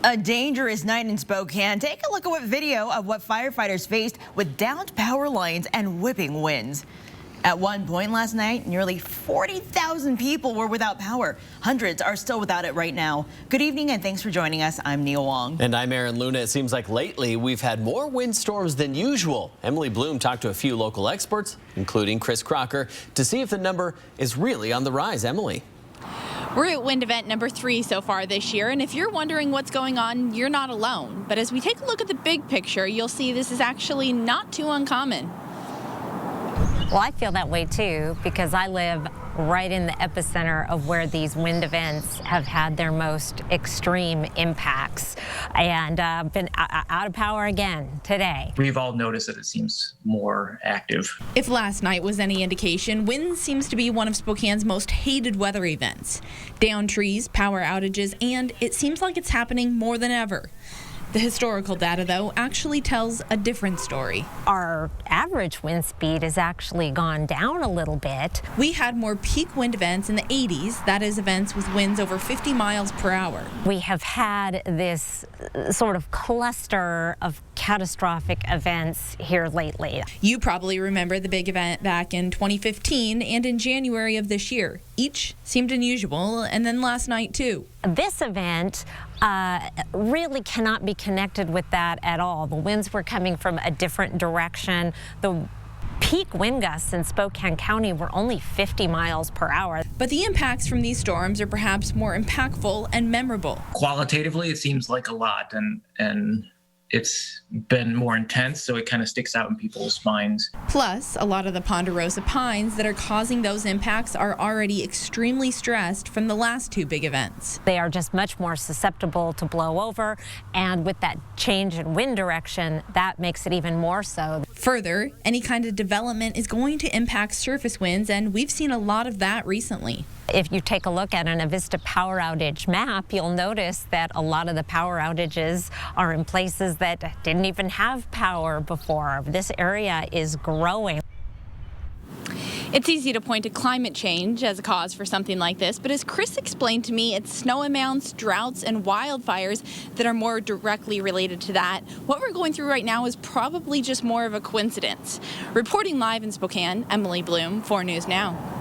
A dangerous night in Spokane. Take a look at what video of what firefighters faced with downed power lines and whipping winds. At one point last night, nearly 40,000 people were without power. Hundreds are still without it right now. Good evening and thanks for joining us. I'm Neil Wong. And I'm Aaron Luna. It seems like lately we've had more windstorms than usual. Emily Blume talked to a few local experts, including Chris Crocker, to see if the number is really on the rise. Emily. We're at wind event number 3 so far this year, and if you're wondering what's going on, you're not alone. But as we take a look at the big picture, you'll see this is actually not too uncommon. Well, I feel that way too, because I live right in the epicenter of where these wind events have had their most extreme impacts, and been out of power again today. We've all noticed that it seems more active. If last night was any indication, wind seems to be one of Spokane's most hated weather events. Downed trees, power outages, and it seems like it's happening more than ever. The historical data, though, actually tells a different story. Our average wind speed has actually gone down a little bit. We had more peak wind events in the 80s, that is events with winds over 50 miles per hour. We have had this sort of cluster of catastrophic events here lately. You probably remember the big event back in 2015 and in January of this year. Each seemed unusual, and then last night too. This event really cannot be connected with that at all. The winds were coming from a different direction. The peak wind gusts in Spokane County were only 50 miles per hour. But the impacts from these storms are perhaps more impactful and memorable. Qualitatively, it seems like a lot, and it's been more intense, so it kind of sticks out in people's minds. Plus, a lot of the ponderosa pines that are causing those impacts are already extremely stressed from the last 2 big events. They are just much more susceptible to blow over, and with that change in wind direction, that makes it even more so. Further, any kind of development is going to impact surface winds, and we've seen a lot of that recently. If you take a look at an Avista power outage map, you'll notice that a lot of the power outages are in places that didn't even have power before. This area is growing. It's easy to point to climate change as a cause for something like this, but as Chris explained to me, it's snow amounts, droughts, and wildfires that are more directly related to that. What we're going through right now is probably just more of a coincidence. Reporting live in Spokane, Emily Blume, 4 News Now.